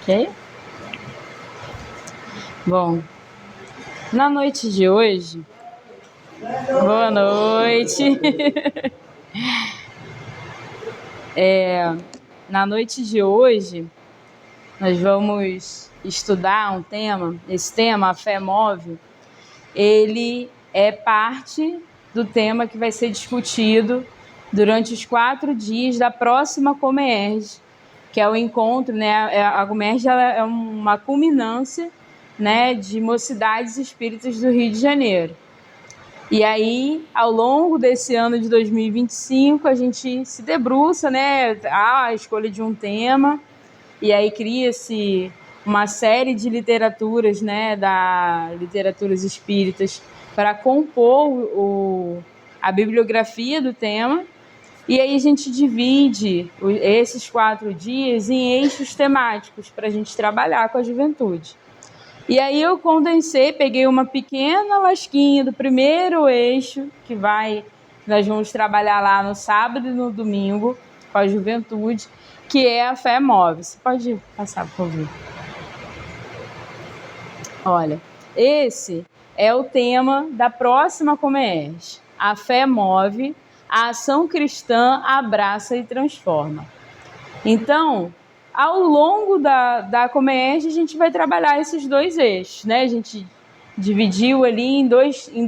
Ok? Bom, na noite de hoje, boa noite. Na noite de hoje, nós vamos estudar um tema. Esse tema, a fé move, ele é parte do tema que vai ser discutido durante os 4 dias da próxima Comerge, que é o encontro, né? A Comerge é uma culminância, né, de mocidades espíritas do Rio de Janeiro. E aí, ao longo desse ano de 2025, a gente se debruça, né, a escolha de um tema, e aí cria-se uma série de literaturas, né, literaturas espíritas, para compor a bibliografia do tema. E aí a gente divide esses 4 dias em eixos temáticos para a gente trabalhar com a juventude. E aí eu condensei, peguei uma pequena lasquinha do primeiro eixo, nós vamos trabalhar lá no sábado e no domingo com a juventude, que é a fé move. Você pode passar, por favor. Olha, esse é o tema da próxima Comerge. A fé move, a ação cristã abraça e transforma. Então, ao longo da Comerge, a gente vai trabalhar esses 2 eixos, né? A gente dividiu ali em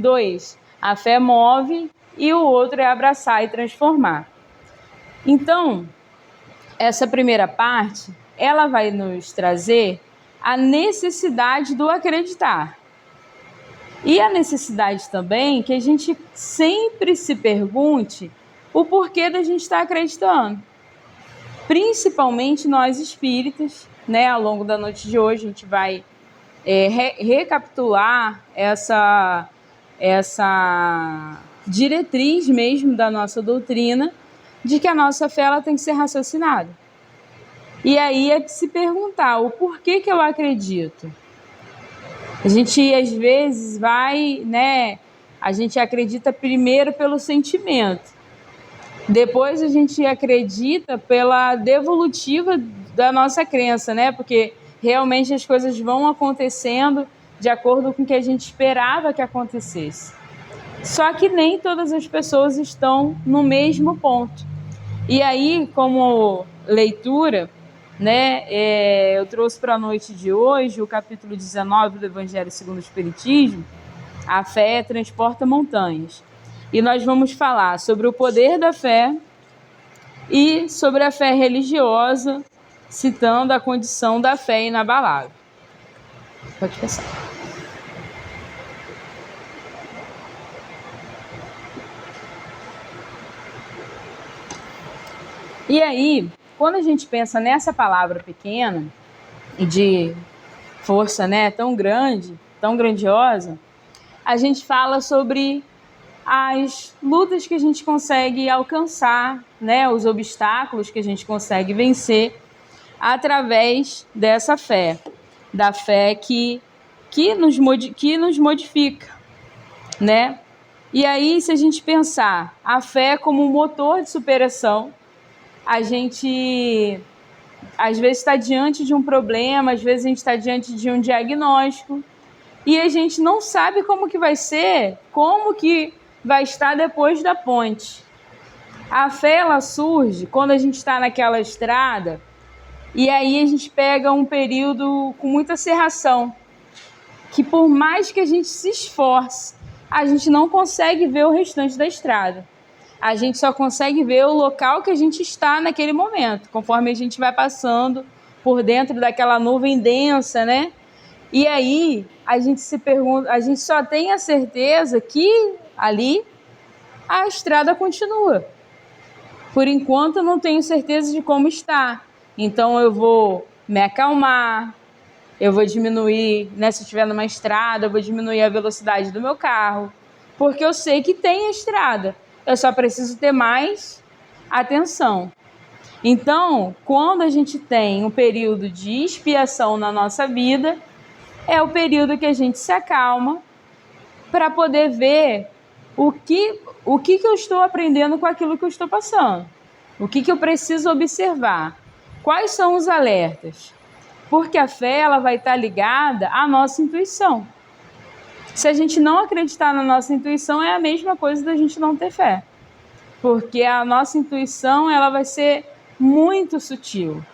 dois. A fé move e o outro é abraçar e transformar. Então, essa primeira parte, ela vai nos trazer a necessidade do acreditar. E a necessidade também que a gente sempre se pergunte o porquê da gente estar acreditando. Principalmente nós espíritas, né? Ao longo da noite de hoje, a gente vai recapitular essa diretriz mesmo da nossa doutrina, de que a nossa fé ela tem que ser raciocinada. E aí é de se perguntar o porquê que eu acredito. A gente às vezes a gente acredita primeiro pelo sentimento, depois a gente acredita pela devolutiva da nossa crença, né? Porque realmente as coisas vão acontecendo de acordo com o que a gente esperava que acontecesse. Só que nem todas as pessoas estão no mesmo ponto. E aí, como leitura, né, eu trouxe para a noite de hoje o capítulo 19 do Evangelho segundo o Espiritismo, A Fé Transporta Montanhas. E nós vamos falar sobre o poder da fé e sobre a fé religiosa, citando a condição da fé inabalável. Pode passar. E aí, quando a gente pensa nessa palavra pequena e de força, né, tão grande, tão grandiosa, a gente fala sobre as lutas que a gente consegue alcançar, né, os obstáculos que a gente consegue vencer através dessa fé, da fé que nos modifica, né? E aí, se a gente pensar a fé como um motor de superação, a gente às vezes está diante de um problema, às vezes a gente está diante de um diagnóstico e a gente não sabe como que vai ser, como que vai estar depois da ponte. A fé, ela surge quando a gente está naquela estrada e aí a gente pega um período com muita cerração, que por mais que a gente se esforce, a gente não consegue ver o restante da estrada. A gente só consegue ver o local que a gente está naquele momento, conforme a gente vai passando por dentro daquela nuvem densa, né? E aí a gente se pergunta, a gente só tem a certeza que ali a estrada continua. Por enquanto eu não tenho certeza de como está. Então eu vou me acalmar, eu vou diminuir, né, se eu estiver numa estrada, eu vou diminuir a velocidade do meu carro, porque eu sei que tem a estrada. Eu só preciso ter mais atenção. Então, quando a gente tem um período de expiação na nossa vida, é o período que a gente se acalma para poder ver o que eu estou aprendendo com aquilo que eu estou passando. O que eu preciso observar. Quais são os alertas? Porque a fé ela vai estar ligada à nossa intuição. Se a gente não acreditar na nossa intuição, é a mesma coisa da gente não ter fé. Porque a nossa intuição ela vai ser muito sutil.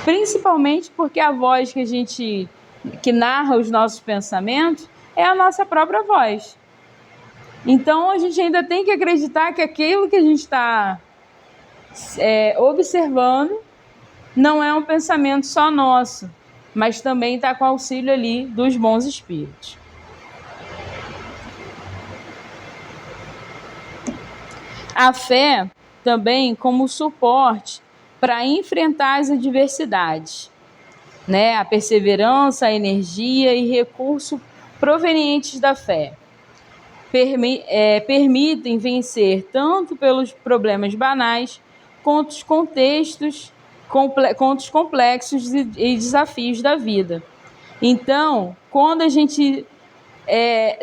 Principalmente porque a voz que narra os nossos pensamentos é a nossa própria voz. Então a gente ainda tem que acreditar que aquilo que a gente está observando não é um pensamento só nosso, mas também está com auxílio ali dos bons espíritos. A fé também como suporte para enfrentar as adversidades, né? A perseverança, a energia e recurso provenientes da fé permitem vencer tanto pelos problemas banais quanto os contextos complexos e desafios da vida. Então, quando a gente,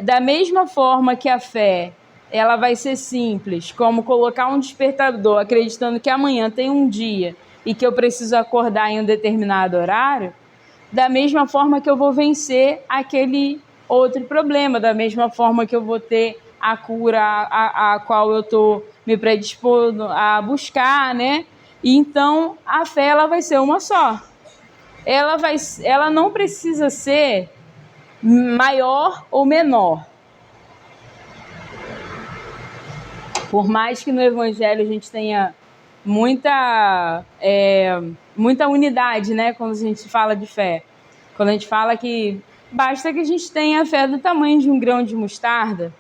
da mesma forma que a fé ela vai ser simples, como colocar um despertador acreditando que amanhã tem um dia e que eu preciso acordar em um determinado horário, da mesma forma que eu vou vencer aquele outro problema, da mesma forma que eu vou ter a cura a qual eu estou me predispondo a buscar, né? E então a fé ela vai ser uma só. Ela não precisa ser maior ou menor. Por mais que no Evangelho a gente tenha muita unidade, né? Quando a gente fala de fé. Quando a gente fala que basta que a gente tenha a fé do tamanho de um grão de mostarda.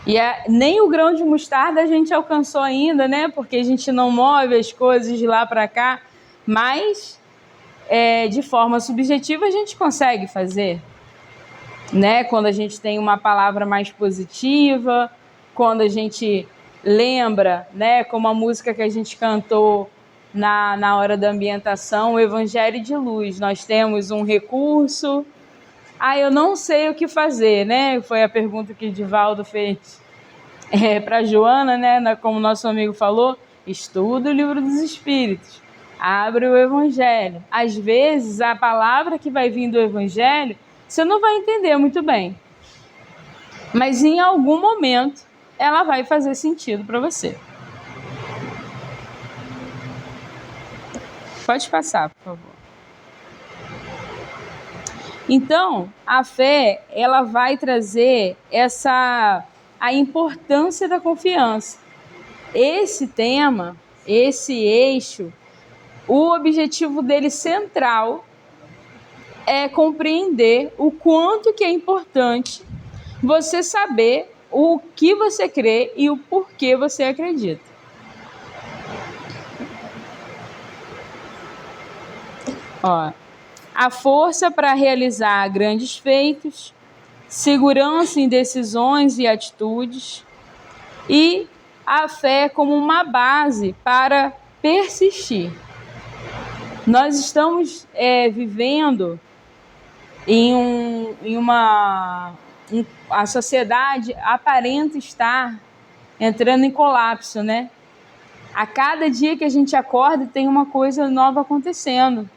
E nem o grão de mostarda a gente alcançou ainda, né? Porque a gente não move as coisas de lá para cá. Mas, de forma subjetiva, a gente consegue fazer. Né? Quando a gente tem uma palavra mais positiva, quando a gente lembra, né? Como a música que a gente cantou na hora da ambientação, o Evangelho de Luz. Nós temos um recurso. Eu não sei o que fazer, né? Foi a pergunta que o Divaldo fez para a Joana, né? Como nosso amigo falou, estuda o Livro dos Espíritos, abre o Evangelho. Às vezes, a palavra que vai vir do Evangelho, você não vai entender muito bem. Mas em algum momento, ela vai fazer sentido para você. Pode passar, por favor. Então, a fé, ela vai trazer a importância da confiança. Esse tema, esse eixo, o objetivo dele central é compreender o quanto que é importante você saber o que você crê e o porquê você acredita. A força para realizar grandes feitos, segurança em decisões e atitudes, e a fé como uma base para persistir. Nós estamos vivendo a sociedade aparenta estar entrando em colapso, né? A cada dia que a gente acorda tem uma coisa nova acontecendo.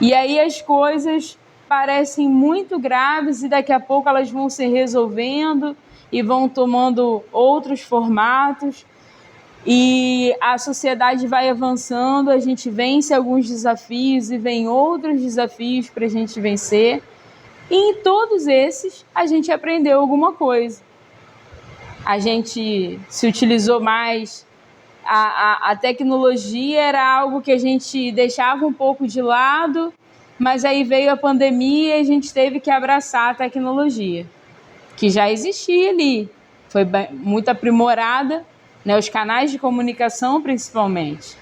E aí as coisas parecem muito graves e daqui a pouco elas vão se resolvendo e vão tomando outros formatos. E a sociedade vai avançando, a gente vence alguns desafios e vem outros desafios para a gente vencer. E em todos esses, a gente aprendeu alguma coisa. A gente se utilizou mais. A tecnologia era algo que a gente deixava um pouco de lado, mas aí veio a pandemia e a gente teve que abraçar a tecnologia, que já existia ali. Foi muito aprimorada, né? Os canais de comunicação, principalmente,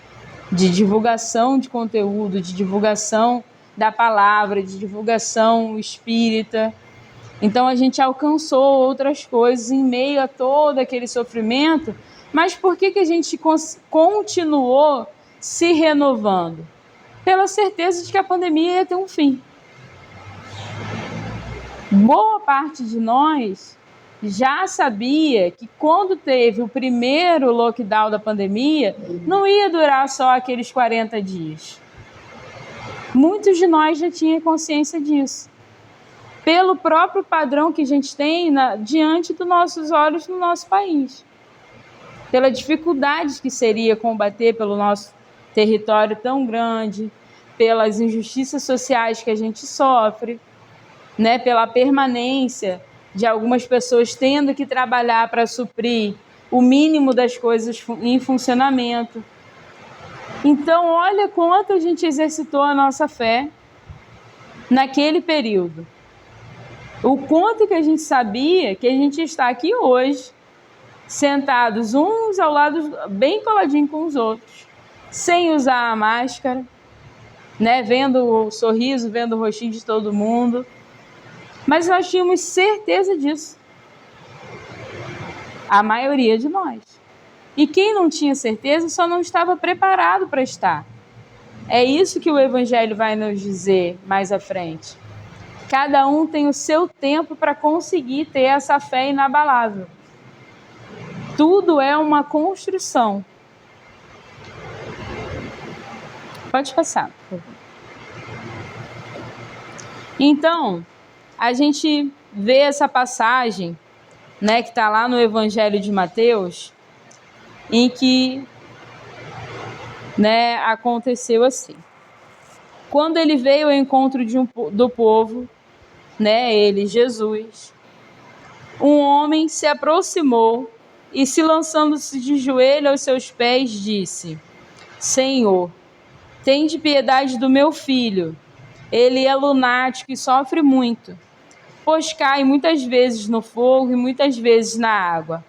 de divulgação de conteúdo, de divulgação da palavra, de divulgação espírita. Então a gente alcançou outras coisas em meio a todo aquele sofrimento, mas por que a gente continuou se renovando? Pela certeza de que a pandemia ia ter um fim. Boa parte de nós já sabia que quando teve o primeiro lockdown da pandemia, não ia durar só aqueles 40 dias. Muitos de nós já tinham consciência disso, pelo próprio padrão que a gente tem diante dos nossos olhos no nosso país, pela dificuldade que seria combater pelo nosso território tão grande, pelas injustiças sociais que a gente sofre, né, pela permanência de algumas pessoas tendo que trabalhar para suprir o mínimo das coisas em funcionamento. Então, olha quanto a gente exercitou a nossa fé naquele período. O quanto que a gente sabia que a gente está aqui hoje, sentados uns ao lado, bem coladinho com os outros, sem usar a máscara, né? Vendo o sorriso, vendo o rostinho de todo mundo. Mas nós tínhamos certeza disso. A maioria de nós. E quem não tinha certeza só não estava preparado para estar. É isso que o Evangelho vai nos dizer mais à frente. Cada um tem o seu tempo para conseguir ter essa fé inabalável. Tudo é uma construção. Pode passar, por favor. Então, a gente vê essa passagem, né, que está lá no Evangelho de Mateus, em que, né, aconteceu assim. Quando ele veio ao encontro do povo, né, ele, Jesus, um homem se aproximou e, se lançando-se de joelho aos seus pés, disse: Senhor, tende piedade do meu filho. Ele é lunático e sofre muito, pois cai muitas vezes no fogo e muitas vezes na água.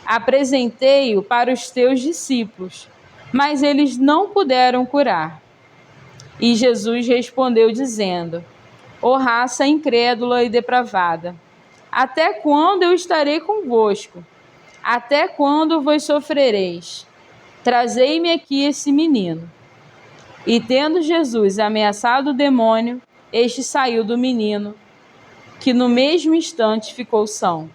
Apresentei-o para os teus discípulos, mas eles não puderam curar. E Jesus respondeu dizendo: Ó raça incrédula e depravada, até quando eu estarei convosco? Até quando vos sofrereis? Trazei-me aqui esse menino. E tendo Jesus ameaçado o demônio, este saiu do menino, que no mesmo instante ficou são.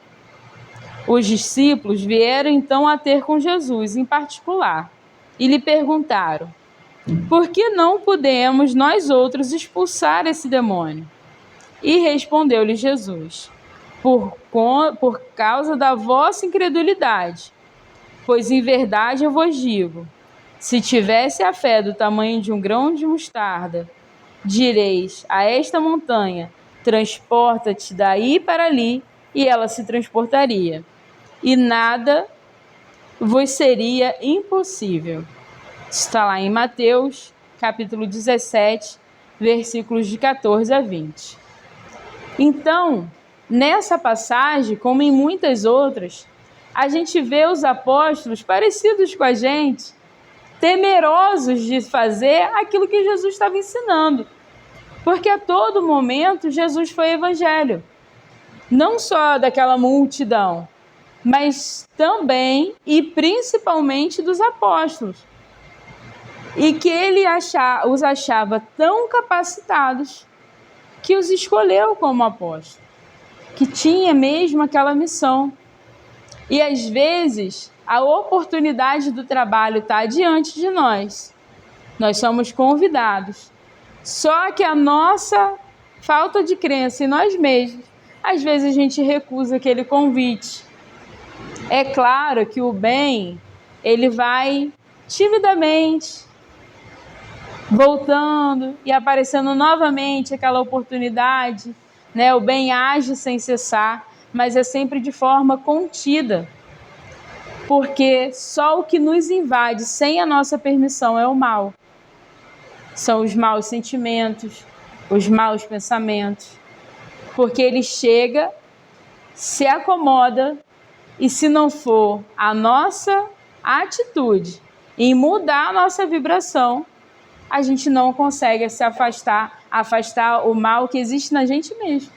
Os discípulos vieram então a ter com Jesus em particular e lhe perguntaram: Por que não podemos nós outros expulsar esse demônio? E respondeu-lhe Jesus: Por causa da vossa incredulidade. Pois em verdade eu vos digo, se tivesse a fé do tamanho de um grão de mostarda, direis a esta montanha: transporta-te daí para ali, e ela se transportaria. E nada vos seria impossível. Está lá em Mateus, capítulo 17, versículos de 14 a 20. Então, nessa passagem, como em muitas outras, a gente vê os apóstolos parecidos com a gente, temerosos de fazer aquilo que Jesus estava ensinando. Porque a todo momento Jesus foi evangelho. Não só daquela multidão, mas também e principalmente dos apóstolos. E que ele os achava tão capacitados que os escolheu como apóstolos, que tinha mesmo aquela missão. E às vezes a oportunidade do trabalho está diante de nós. Nós somos convidados. Só que a nossa falta de crença em nós mesmos, às vezes a gente recusa aquele convite. É claro que o bem, ele vai timidamente voltando e aparecendo novamente aquela oportunidade, né? O bem age sem cessar, mas é sempre de forma contida, porque só o que nos invade sem a nossa permissão é o mal. São os maus sentimentos, os maus pensamentos, porque ele chega, se acomoda, e se não for a nossa atitude em mudar a nossa vibração, a gente não consegue se afastar o mal que existe na gente mesmo.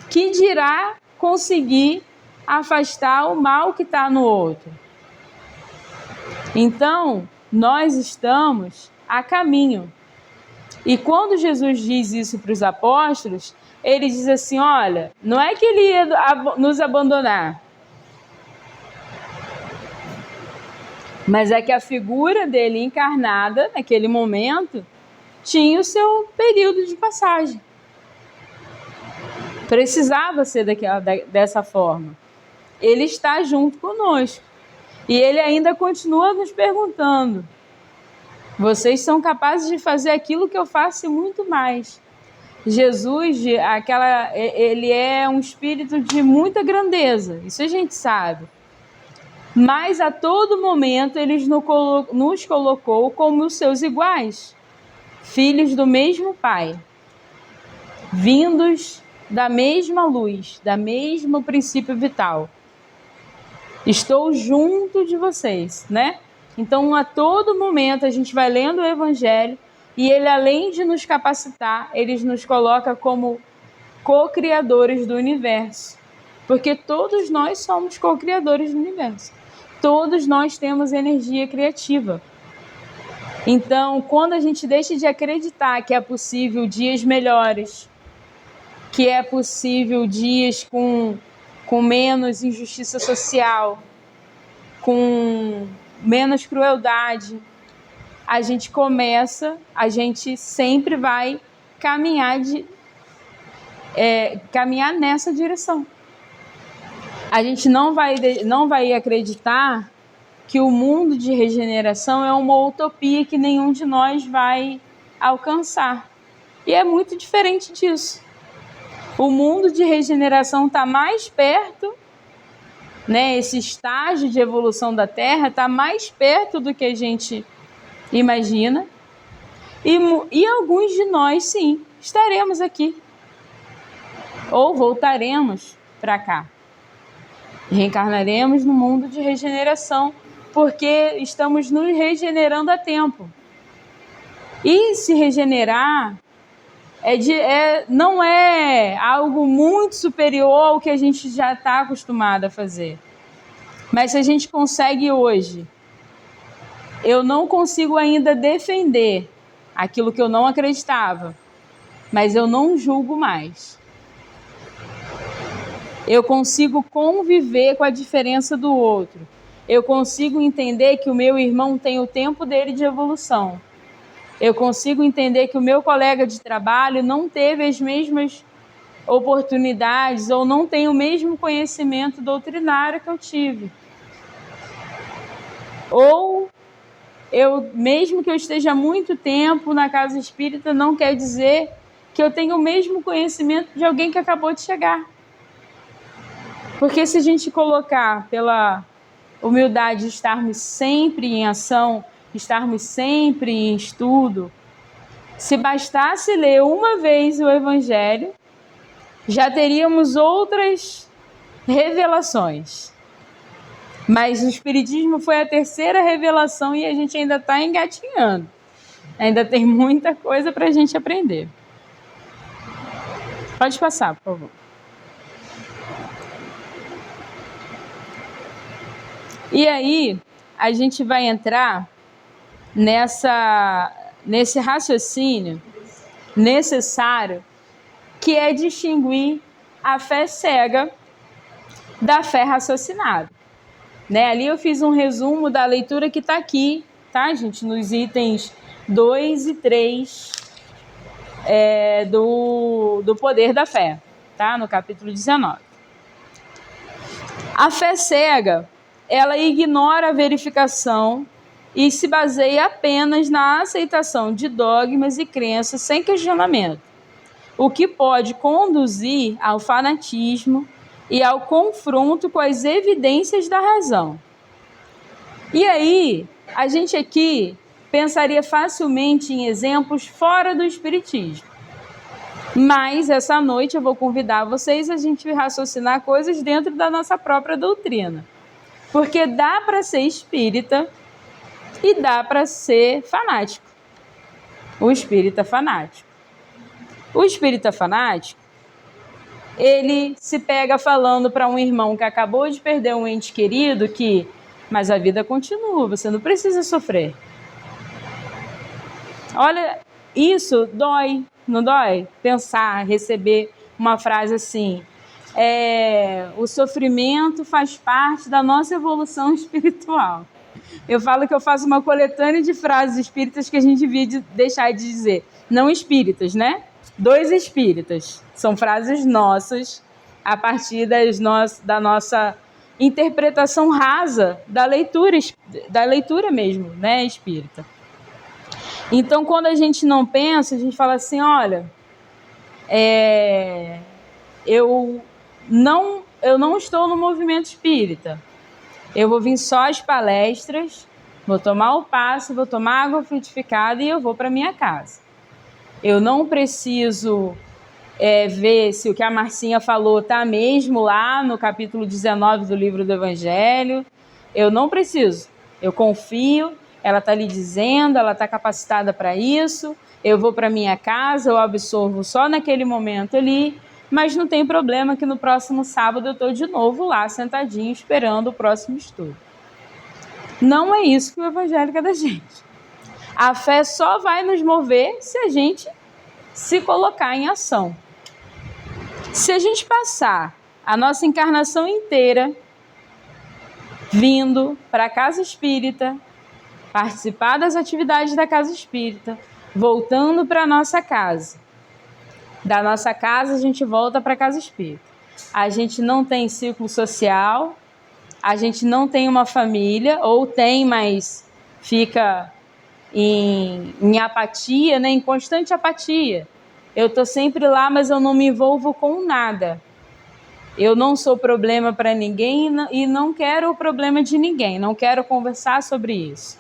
Que dirá conseguir afastar o mal que está no outro? Então, nós estamos a caminho. E quando Jesus diz isso para os apóstolos, ele diz assim: olha, não é que ele ia nos abandonar, mas é que a figura dele encarnada, naquele momento, tinha o seu período de passagem. Precisava ser dessa forma. Ele está junto conosco. E ele ainda continua nos perguntando: vocês são capazes de fazer aquilo que eu faço e muito mais. Jesus, ele é um espírito de muita grandeza, isso a gente sabe. Mas a todo momento ele nos colocou como os seus iguais, filhos do mesmo Pai, vindos da mesma luz, da mesmo princípio vital. Estou junto de vocês, né? Então, a todo momento a gente vai lendo o Evangelho e ele, além de nos capacitar, ele nos coloca como co-criadores do universo. Porque todos nós somos co-criadores do universo. Todos nós temos energia criativa. Então, quando a gente deixa de acreditar que é possível dias melhores, que é possível dias com menos injustiça social, com menos crueldade, a gente sempre vai caminhar nessa direção. A gente não vai acreditar que o mundo de regeneração é uma utopia que nenhum de nós vai alcançar. E é muito diferente disso. O mundo de regeneração está mais perto, né? Esse estágio de evolução da Terra está mais perto do que a gente imagina. E alguns de nós, sim, estaremos aqui. Ou voltaremos para cá. Reencarnaremos no mundo de regeneração, porque estamos nos regenerando a tempo. E se regenerar não é algo muito superior ao que a gente já está acostumado a fazer. Mas se a gente consegue hoje, eu não consigo ainda defender aquilo que eu não acreditava, mas eu não julgo mais. Eu consigo conviver com a diferença do outro. Eu consigo entender que o meu irmão tem o tempo dele de evolução. Eu consigo entender que o meu colega de trabalho não teve as mesmas oportunidades ou não tem o mesmo conhecimento doutrinário que eu tive. Ou mesmo que eu esteja há muito tempo na casa espírita, não quer dizer que eu tenha o mesmo conhecimento de alguém que acabou de chegar. Porque se a gente colocar pela humildade de estarmos sempre em ação, estarmos sempre em estudo, se bastasse ler uma vez o Evangelho, já teríamos outras revelações. Mas o Espiritismo foi a terceira revelação e a gente ainda está engatinhando. Ainda tem muita coisa para a gente aprender. Pode passar, por favor. E aí, a gente vai entrar nesse raciocínio necessário, que é distinguir a fé cega da fé raciocinada. Né? Ali eu fiz um resumo da leitura que está aqui, tá, gente? Nos itens 2 e 3 do Poder da Fé, tá? No capítulo 19. A fé cega, ela ignora a verificação e se baseia apenas na aceitação de dogmas e crenças sem questionamento, o que pode conduzir ao fanatismo e ao confronto com as evidências da razão. E aí, a gente aqui pensaria facilmente em exemplos fora do Espiritismo. Mas essa noite eu vou convidar vocês a gente raciocinar coisas dentro da nossa própria doutrina. Porque dá para ser espírita e dá para ser fanático. O espírita fanático. O espírita fanático, ele se pega falando para um irmão que acabou de perder um ente querido que, mas a vida continua, você não precisa sofrer. Olha, isso dói, não dói? Pensar, receber uma frase assim, o sofrimento faz parte da nossa evolução espiritual. Eu falo que eu faço uma coletânea de frases espíritas que a gente devia deixar de dizer. Não espíritas, né? 2 espíritas. São frases nossas, a partir da nossa interpretação rasa da leitura mesmo, né, espírita. Então, quando a gente não pensa, a gente fala assim, olha, eu não estou no movimento espírita. Eu vou vir só às palestras, vou tomar o passe, vou tomar água frutificada e eu vou para minha casa. Eu não preciso ver se o que a Marcinha falou está mesmo lá no capítulo 19 do livro do Evangelho. Eu não preciso. Eu confio, ela está lhe dizendo, ela está capacitada para isso. Eu vou para minha casa, eu absorvo só naquele momento ali, mas não tem problema que no próximo sábado eu estou de novo lá, sentadinho, esperando o próximo estudo. Não é isso que o Evangelho quer da gente. A fé só vai nos mover se a gente se colocar em ação. Se a gente passar a nossa encarnação inteira vindo para a casa espírita, participar das atividades da casa espírita, voltando para a nossa casa, da nossa casa a gente volta para a casa espírita. A gente não tem ciclo social, a gente não tem uma família, ou tem, mas fica em apatia, né? Em constante apatia. Eu estou sempre lá, mas eu não me envolvo com nada. Eu não sou problema para ninguém e não quero o problema de ninguém, não quero conversar sobre isso.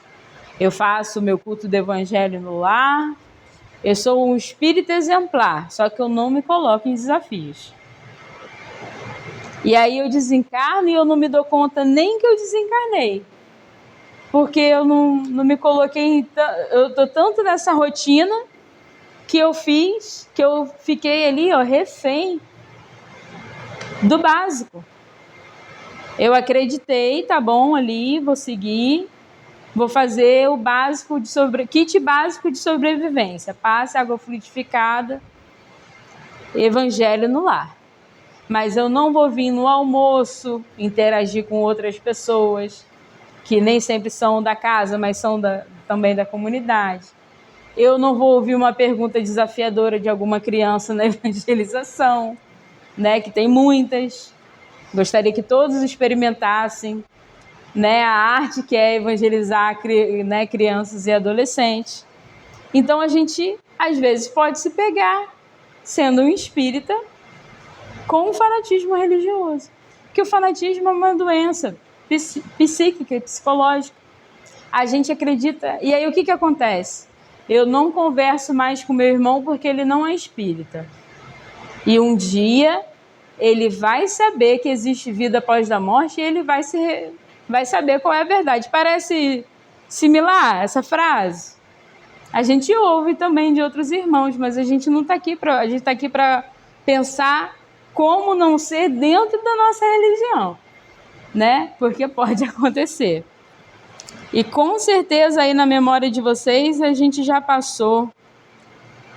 Eu faço meu culto do Evangelho no lar, eu sou um espírito exemplar, só que eu não me coloco em desafios. E aí eu desencarno e eu não me dou conta nem que eu desencarnei. Porque eu não me coloquei, eu estou tanto nessa rotina que eu fiquei ali, refém do básico. Eu acreditei, tá bom, ali, vou seguir, vou fazer o básico kit básico de sobrevivência, passe, água frutificada, Evangelho no lar. Mas eu não vou vir no almoço interagir com outras pessoas, que nem sempre são da casa, mas são também da comunidade. Eu não vou ouvir uma pergunta desafiadora de alguma criança na evangelização, né, que tem muitas. Gostaria que todos experimentassem, né, a arte que é evangelizar, né, crianças e adolescentes. Então a gente, às vezes, pode se pegar sendo um espírita com um fanatismo religioso. Porque o fanatismo é uma doença psíquica e psicológica. A gente acredita... E aí o que acontece? Eu não converso mais com meu irmão porque ele não é espírita. E um dia ele vai saber que existe vida após a morte e ele vai saber qual é a verdade. Parece similar essa frase? A gente ouve também de outros irmãos, mas a gente não está aqui para... A gente está aqui para pensar como não ser dentro da nossa religião, né? Porque pode acontecer. E com certeza aí na memória de vocês a gente já passou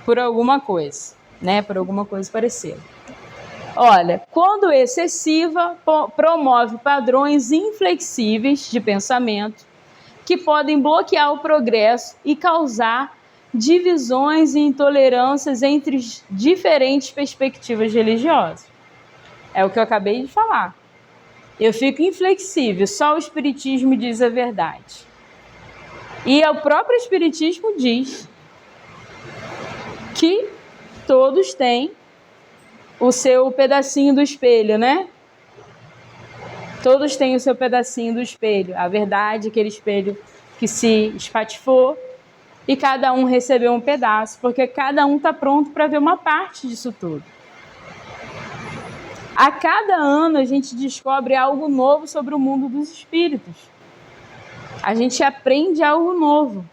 por alguma coisa, né? Por alguma coisa parecida. Olha, quando excessiva, promove padrões inflexíveis de pensamento que podem bloquear o progresso e causar divisões e intolerâncias entre diferentes perspectivas religiosas. É o que eu acabei de falar. Eu fico inflexível, só o Espiritismo diz a verdade. E o próprio Espiritismo diz que todos têm o seu pedacinho do espelho, né? Todos têm o seu pedacinho do espelho. A verdade, aquele espelho que se espatifou e cada um recebeu um pedaço, porque cada um está pronto para ver uma parte disso tudo. A cada ano a gente descobre algo novo sobre o mundo dos espíritos. A gente aprende algo novo,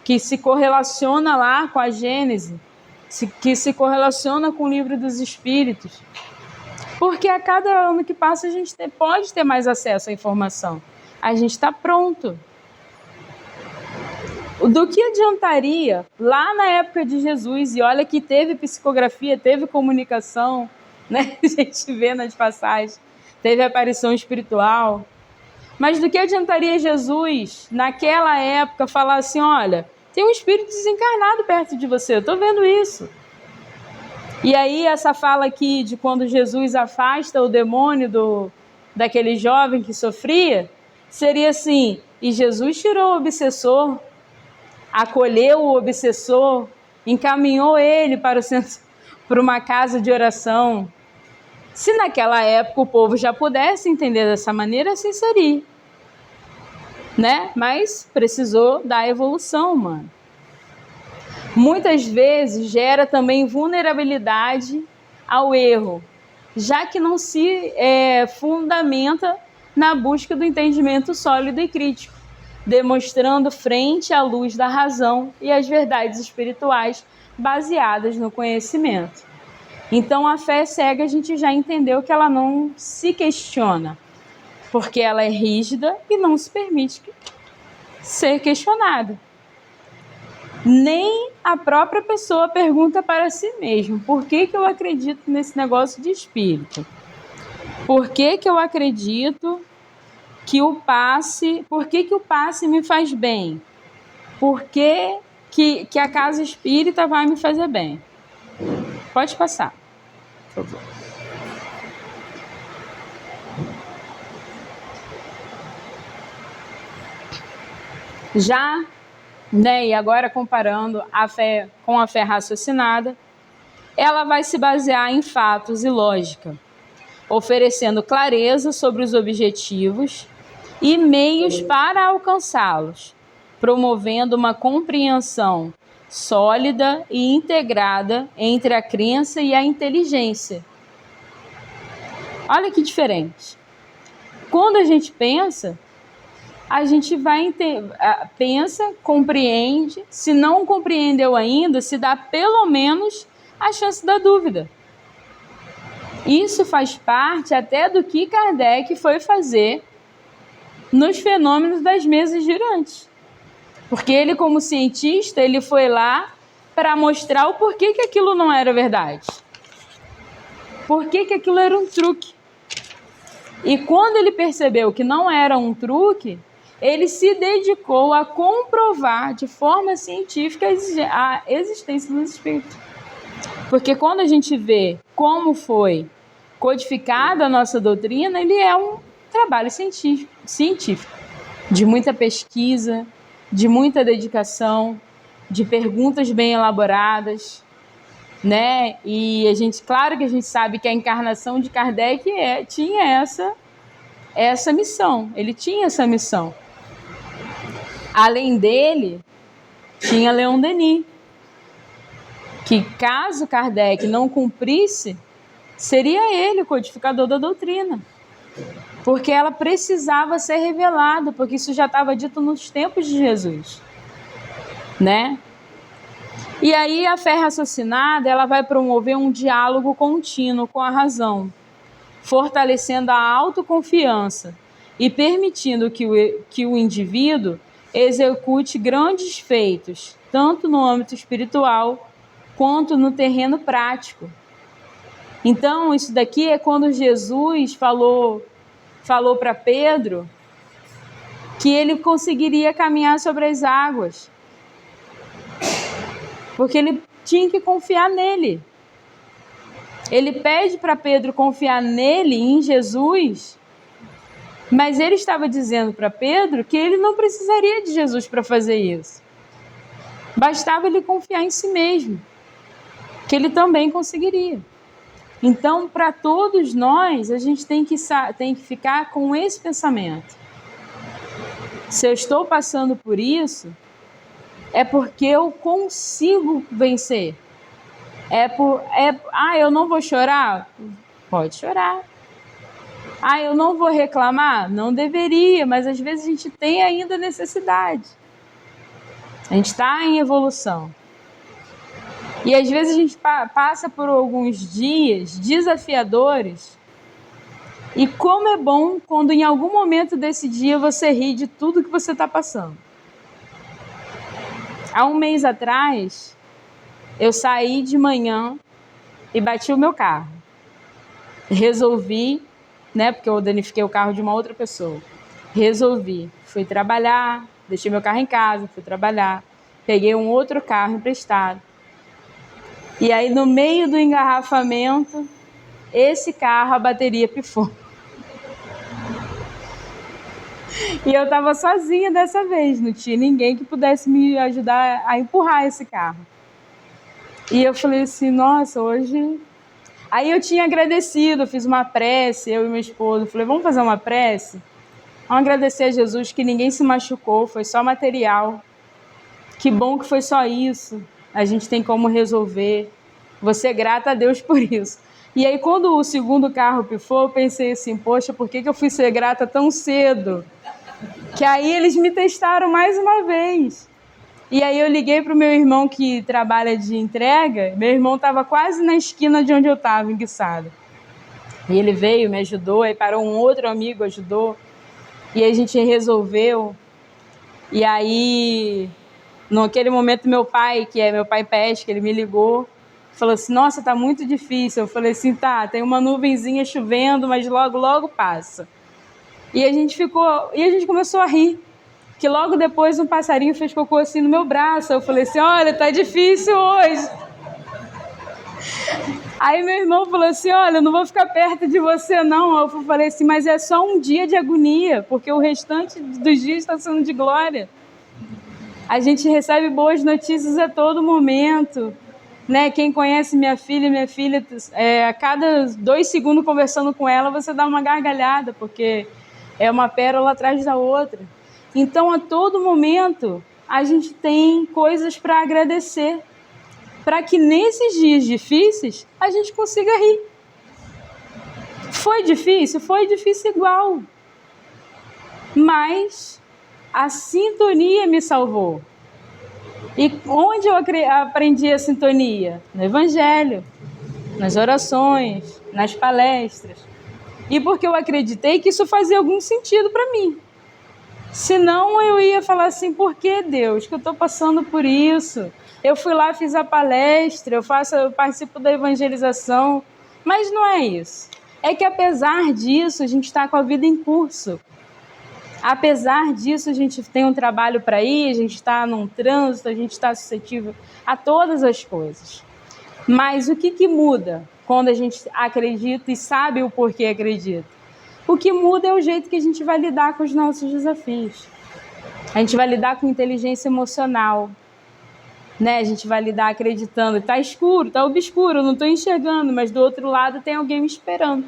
que se correlaciona lá com a Gênese, que se correlaciona com o Livro dos Espíritos. Porque a cada ano que passa a gente pode ter mais acesso à informação. A gente está pronto. Do que adiantaria lá na época de Jesus, e olha que teve psicografia, teve comunicação, né? A gente vê nas passagens, teve aparição espiritual. Mas do que adiantaria Jesus, naquela época, falar assim, olha, tem um espírito desencarnado perto de você, eu estou vendo isso. E aí essa fala aqui de quando Jesus afasta o demônio daquele jovem que sofria, seria assim, e Jesus tirou o obsessor, acolheu o obsessor, encaminhou ele para uma casa de oração. Se naquela época o povo já pudesse entender dessa maneira, assim seria. Né? Mas precisou da evolução humana. Muitas vezes gera também vulnerabilidade ao erro, já que não se fundamenta na busca do entendimento sólido e crítico, demonstrando frente à luz da razão e às verdades espirituais baseadas no conhecimento. Então, a fé cega, a gente já entendeu que ela não se questiona, porque ela é rígida e não se permite ser questionada. Nem a própria pessoa pergunta para si mesma, por que eu acredito nesse negócio de espírito? Por que eu acredito que o passe me faz bem? Por que a casa espírita vai me fazer bem? Pode passar, por favor. Já, né, e agora comparando a fé com a fé raciocinada, ela vai se basear em fatos e lógica, oferecendo clareza sobre os objetivos e meios para alcançá-los, promovendo uma compreensão sólida e integrada entre a crença e a inteligência. Olha que diferente. Quando a gente pensa, a gente pensa, compreende, se não compreendeu ainda, se dá pelo menos a chance da dúvida. Isso faz parte até do que Kardec foi fazer nos fenômenos das mesas girantes. Porque ele, como cientista, ele foi lá para mostrar o porquê que aquilo não era verdade. Por que aquilo era um truque. E quando ele percebeu que não era um truque, ele se dedicou a comprovar de forma científica a existência dos espíritos. Porque quando a gente vê como foi codificada a nossa doutrina, ele é um trabalho científico, de muita pesquisa, de muita dedicação, de perguntas bem elaboradas, né? E claro que a gente sabe que a encarnação de Kardec tinha essa missão, ele tinha essa missão. Além dele, tinha Leon Denis, que caso Kardec não cumprisse, seria ele o codificador da doutrina, porque ela precisava ser revelada, porque isso já estava dito nos tempos de Jesus, né? E aí a fé raciocinada, ela vai promover um diálogo contínuo com a razão, fortalecendo a autoconfiança e permitindo que o indivíduo execute grandes feitos, tanto no âmbito espiritual quanto no terreno prático. Então, isso daqui é quando Jesus falou para Pedro que ele conseguiria caminhar sobre as águas, porque ele tinha que confiar nele. Ele pede para Pedro confiar nele, em Jesus, mas ele estava dizendo para Pedro que ele não precisaria de Jesus para fazer isso. Bastava ele confiar em si mesmo, que ele também conseguiria. Então, para todos nós, a gente tem que ficar com esse pensamento. Se eu estou passando por isso, é porque eu consigo vencer. Eu não vou chorar? Pode chorar. Eu não vou reclamar? Não deveria, mas às vezes a gente tem ainda necessidade. A gente está em evolução. E às vezes a gente passa por alguns dias desafiadores. E como é bom quando em algum momento desse dia você ri de tudo que você está passando. Há um mês atrás, eu saí de manhã e bati o meu carro. Resolvi, né, porque eu danifiquei o carro de uma outra pessoa. Resolvi. Fui trabalhar, deixei meu carro em casa, fui trabalhar. Peguei um outro carro emprestado. E aí, no meio do engarrafamento, esse carro, a bateria pifou. E eu estava sozinha dessa vez, não tinha ninguém que pudesse me ajudar a empurrar esse carro. E eu falei assim, nossa, hoje... Aí eu tinha agradecido, eu fiz uma prece, eu e meu esposo. Falei, vamos fazer uma prece? Vamos agradecer a Jesus que ninguém se machucou, foi só material. Que bom que foi só isso. A gente tem como resolver. Vou ser grata a Deus por isso. E aí, quando o segundo carro pifou, eu pensei assim, poxa, por que eu fui ser grata tão cedo? Que aí eles me testaram mais uma vez. E aí eu liguei para o meu irmão que trabalha de entrega. Meu irmão estava quase na esquina de onde eu estava, enguiçado. E ele veio, me ajudou, aí parou um outro amigo, ajudou. E aí a gente resolveu. E aí, naquele momento, meu pai, que é meu pai pesca, ele me ligou. Falou assim, nossa, tá muito difícil. Eu falei assim, tá, tem uma nuvenzinha chovendo, mas logo, logo passa. E a gente começou a rir. Que logo depois um passarinho fez cocô assim no meu braço. Eu falei assim, olha, tá difícil hoje. Aí meu irmão falou assim, olha, eu não vou ficar perto de você não. Eu falei assim, mas é só um dia de agonia, porque o restante dos dias está sendo de glória. A gente recebe boas notícias a todo momento. Né? Quem conhece minha filha, a cada 2 segundos conversando com ela, você dá uma gargalhada, porque é uma pérola atrás da outra. Então, a todo momento, a gente tem coisas para agradecer, para que nesses dias difíceis, a gente consiga rir. Foi difícil? Foi difícil igual. Mas a sintonia me salvou. E onde eu aprendi a sintonia? No Evangelho, nas orações, nas palestras. E porque eu acreditei que isso fazia algum sentido para mim. Senão eu ia falar assim, por que Deus, que eu estou passando por isso? Eu fui lá, fiz a palestra, eu participo da evangelização, mas não é isso. É que apesar disso, a gente está com a vida em curso. Apesar disso, a gente tem um trabalho para ir, a gente está num trânsito, a gente está suscetível a todas as coisas. Mas o que muda quando a gente acredita e sabe o porquê acredita? O que muda é o jeito que a gente vai lidar com os nossos desafios. A gente vai lidar com inteligência emocional, né? A gente vai lidar acreditando, está escuro, está obscuro, eu não estou enxergando, mas do outro lado tem alguém me esperando.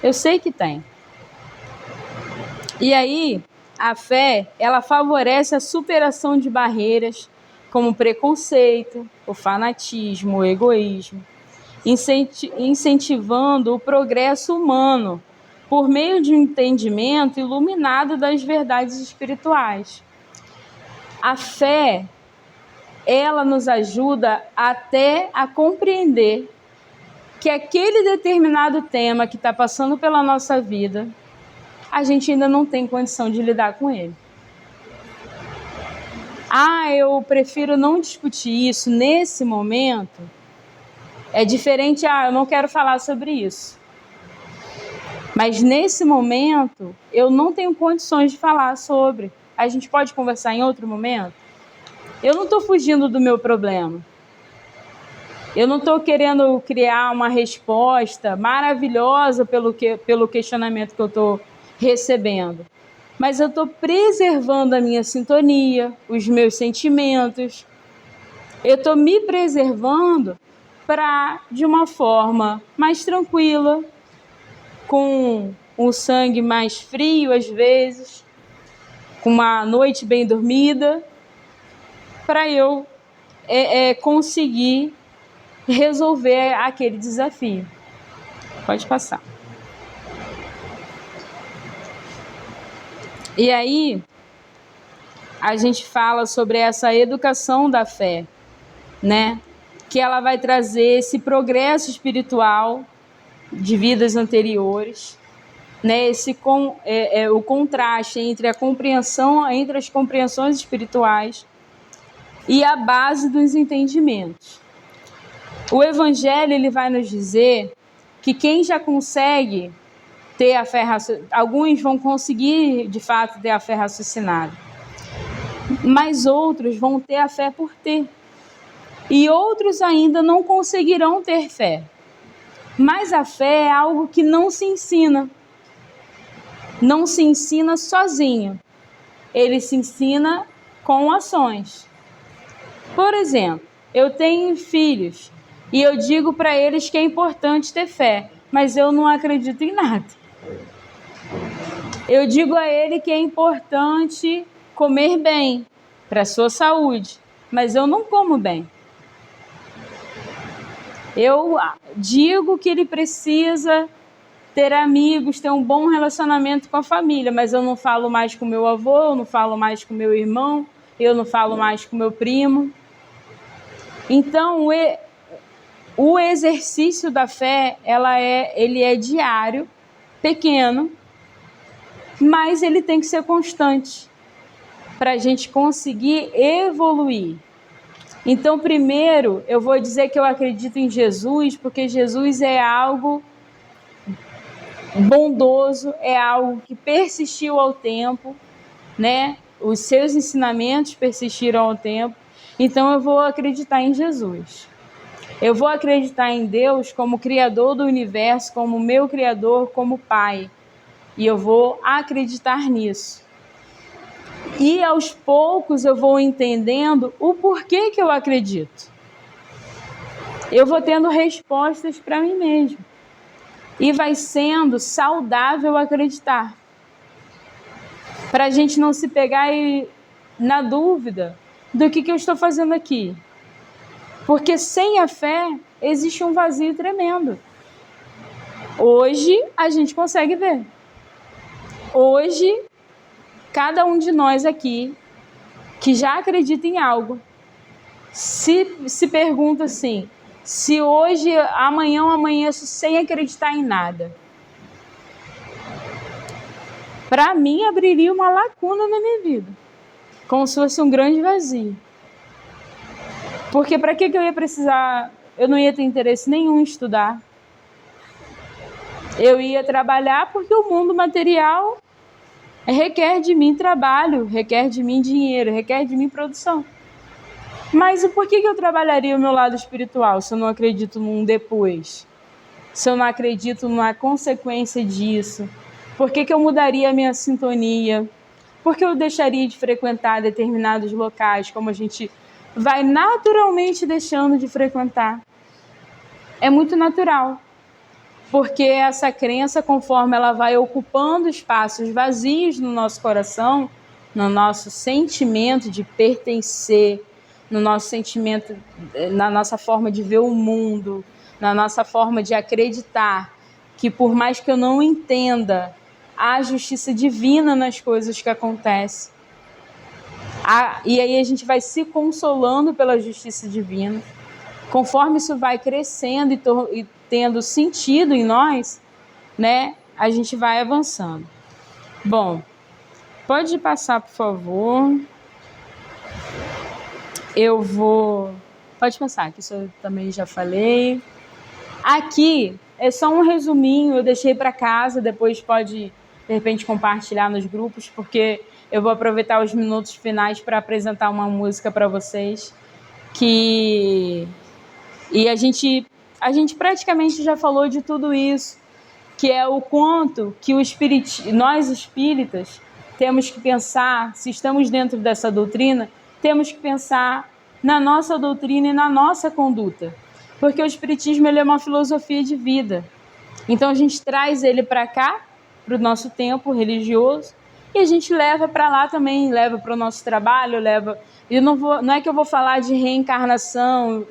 Eu sei que tem. E aí, a fé, ela favorece a superação de barreiras como o preconceito, o fanatismo, o egoísmo, incentivando o progresso humano por meio de um entendimento iluminado das verdades espirituais. A fé, ela nos ajuda até a compreender que aquele determinado tema que está passando pela nossa vida, a gente ainda não tem condição de lidar com ele. Eu prefiro não discutir isso nesse momento. É diferente, eu não quero falar sobre isso. Mas nesse momento, eu não tenho condições de falar sobre. A gente pode conversar em outro momento? Eu não estou fugindo do meu problema. Eu não estou querendo criar uma resposta maravilhosa pelo questionamento que eu estou recebendo. Mas eu estou preservando a minha sintonia, os meus sentimentos. Eu estou me preservando para, de uma forma mais tranquila, com o sangue mais frio às vezes, com uma noite bem dormida, para eu conseguir resolver aquele desafio. Pode passar. E aí, a gente fala sobre essa educação da fé, né? Que ela vai trazer esse progresso espiritual de vidas anteriores, né? O contraste entre a compreensão, entre as compreensões espirituais e a base dos entendimentos. O Evangelho, ele vai nos dizer que quem já consegue ter a fé raciocinada. Alguns vão conseguir, de fato, ter a fé raciocinada. Mas outros vão ter a fé por ter. E outros ainda não conseguirão ter fé. Mas a fé é algo que não se ensina. Não se ensina sozinho. Ele se ensina com ações. Por exemplo, eu tenho filhos e eu digo para eles que é importante ter fé, mas eu não acredito em nada. Eu digo a ele que é importante comer bem para a sua saúde, mas eu não como bem. Eu digo que ele precisa ter amigos, ter um bom relacionamento com a família, mas eu não falo mais com meu avô, eu não falo mais com meu irmão, eu não falo mais com meu primo. Então, o exercício da fé, ele é diário, pequeno, mas ele tem que ser constante para a gente conseguir evoluir. Então, primeiro, eu vou dizer que eu acredito em Jesus, porque Jesus é algo bondoso, é algo que persistiu ao tempo, né? Os seus ensinamentos persistiram ao tempo. Então, eu vou acreditar em Jesus. Eu vou acreditar em Deus como Criador do universo, como meu Criador, como Pai. E eu vou acreditar nisso. E aos poucos eu vou entendendo o porquê que eu acredito. Eu vou tendo respostas para mim mesmo. E vai sendo saudável acreditar. Para a gente não se pegar na dúvida do que eu estou fazendo aqui. Porque sem a fé existe um vazio tremendo. Hoje a gente consegue ver. Hoje, cada um de nós aqui, que já acredita em algo, se pergunta assim, se hoje, amanhã eu amanheço sem acreditar em nada. Para mim, abriria uma lacuna na minha vida, como se fosse um grande vazio. Porque para que eu ia precisar, eu não ia ter interesse nenhum em estudar. Eu ia trabalhar porque o mundo material requer de mim trabalho, requer de mim dinheiro, requer de mim produção. Mas por que eu trabalharia o meu lado espiritual se eu não acredito num depois? Se eu não acredito na consequência disso? Por que eu mudaria a minha sintonia? Por que eu deixaria de frequentar determinados locais, como a gente vai naturalmente deixando de frequentar? É muito natural. Porque essa crença, conforme ela vai ocupando espaços vazios no nosso coração, no nosso sentimento de pertencer, no nosso sentimento, na nossa forma de ver o mundo, na nossa forma de acreditar que por mais que eu não entenda, há justiça divina nas coisas que acontecem. E aí a gente vai se consolando pela justiça divina. Conforme isso vai crescendo e tendo sentido em nós, né, a gente vai avançando. Bom, pode passar, por favor. Pode passar, que isso eu também já falei. Aqui é só um resuminho, eu deixei para casa, depois pode, de repente, compartilhar nos grupos, porque eu vou aproveitar os minutos finais para apresentar uma música para vocês, E a gente praticamente já falou de tudo isso, que é o quanto que nós espíritas temos que pensar, se estamos dentro dessa doutrina, temos que pensar na nossa doutrina e na nossa conduta. Porque o espiritismo ele é uma filosofia de vida. Então a gente traz ele para cá, para o nosso tempo religioso, e a gente leva para lá também, leva para o nosso trabalho, não é que eu vou falar de reencarnação,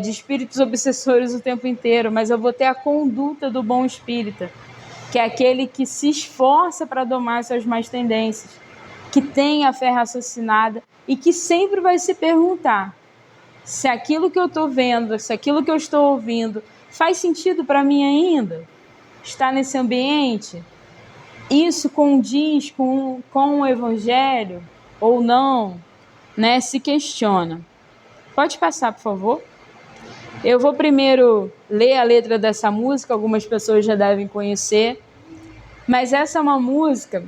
de espíritos obsessores o tempo inteiro, mas eu vou ter a conduta do bom espírita, que é aquele que se esforça para domar suas más tendências, que tem a fé raciocinada e que sempre vai se perguntar se aquilo que eu estou vendo, se aquilo que eu estou ouvindo faz sentido para mim ainda? Está nesse ambiente? Isso condiz com o Evangelho ou não? Né? Se questiona. Pode passar, por favor. Eu vou primeiro ler a letra dessa música, algumas pessoas já devem conhecer, Mas essa é uma música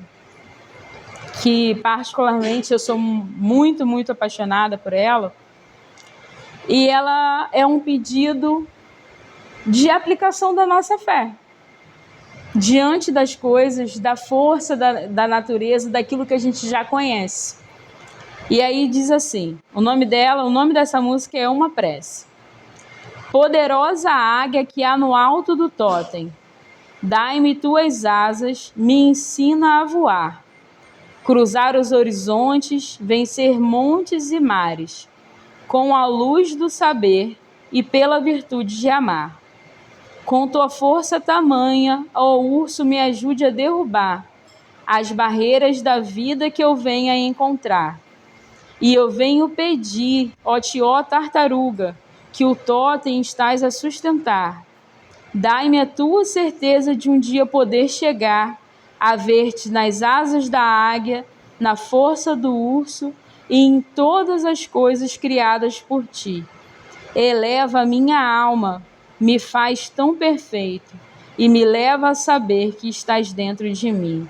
que particularmente eu sou muito, muito apaixonada por ela. E ela é um pedido de aplicação da nossa fé. Diante das coisas, da força da natureza, daquilo que a gente já conhece. E aí diz assim, o nome dessa música é Uma Prece. Poderosa águia que há no alto do totem, dai-me tuas asas, me ensina a voar. Cruzar os horizontes, vencer montes e mares, com a luz do saber e pela virtude de amar. Com tua força tamanha, ó urso, me ajude a derrubar as barreiras da vida que eu venha encontrar. E eu venho pedir, ó tió tartaruga, que o totem estás a sustentar. Dai-me a tua certeza de um dia poder chegar a ver-te nas asas da águia, na força do urso e em todas as coisas criadas por ti. Eleva a minha alma, me faz tão perfeito e me leva a saber que estás dentro de mim.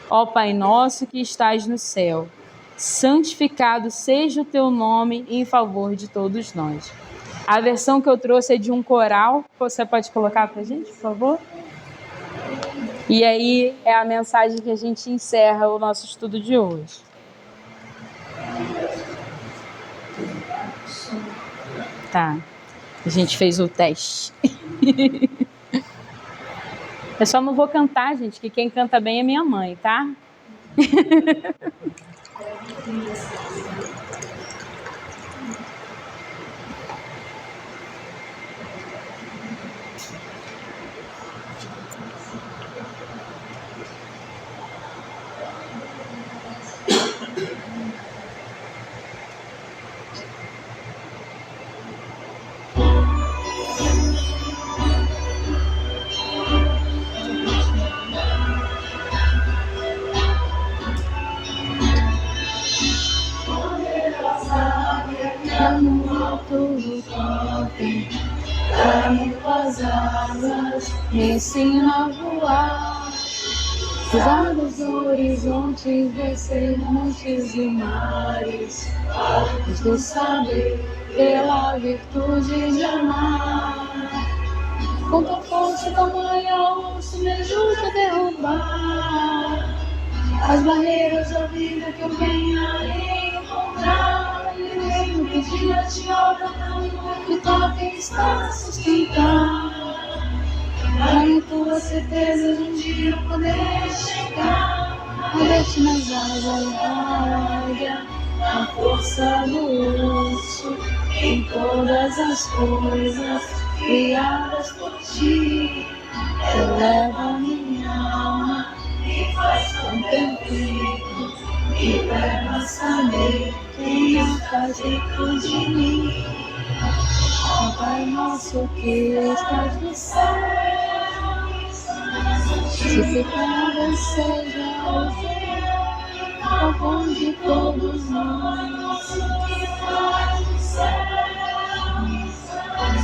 Ó Pai nosso que estás no céu, santificado seja o teu nome em favor de todos nós. A versão que eu trouxe é de um coral. Você pode colocar para a gente, por favor? E aí é a mensagem que a gente encerra o nosso estudo de hoje. Tá, a gente fez o teste. Eu só não vou cantar, gente, que quem canta bem é minha mãe, tá? Dá-me tuas asas, me ensina a voar. Cruzar os horizontes, vencer montes e mares. Luz do saber, pela virtude de amar. Com tua força tamanha, ouço, me ajude a derrubar as barreiras da vida que eu venha encontrar. E eu pedir a ti, ó que toque está a sustentar. Dá-me tua certeza de um dia poder chegar a ver-te nas asas da águia, na força do urso, em todas as coisas criadas por ti. Eleva minha alma e faz tão perfeito, me leva a saber quem estás dentro de mim. Ó Pai nosso que estás no céu, santificado seja o teu favor de todos nós.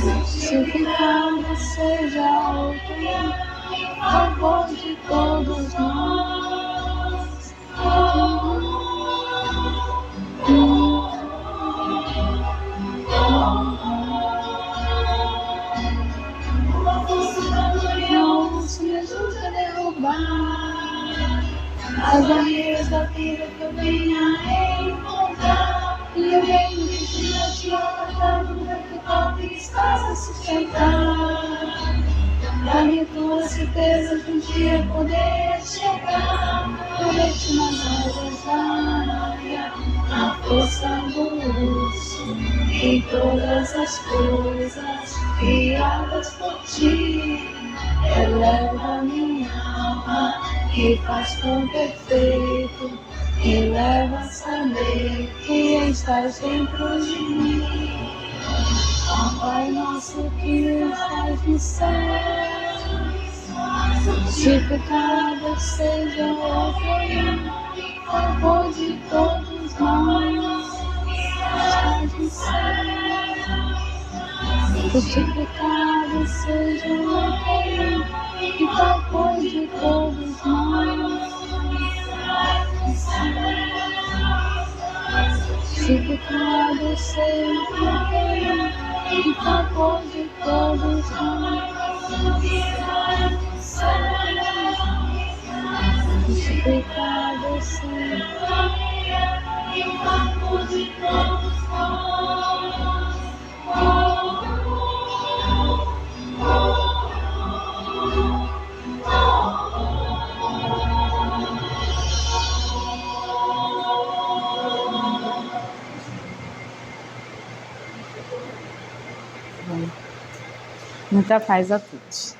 Santificado seja o teu favor de todos nós. Me ajuda a derrubar as barreiras da vida que eu venha encontrar. E eu venho pedir a ti, ó que toque estás a sustentar. Dá-me tua certeza de um dia poder chegar a ver-te nas asas da águia, na força do urso, em todas as coisas criadas por ti. Eleva minha alma e faz tão perfeito, me leva a saber que estás dentro de mim. Ó Pai nosso que estás no céu, santificado seja o teu nome, favor de todos nós. Estás no céu, santificado seja aquele que favor de todos nós. Se pecado seja aquele que favor de todos nós. Se pecado seja que favor de todos nós. Muita paz a todos.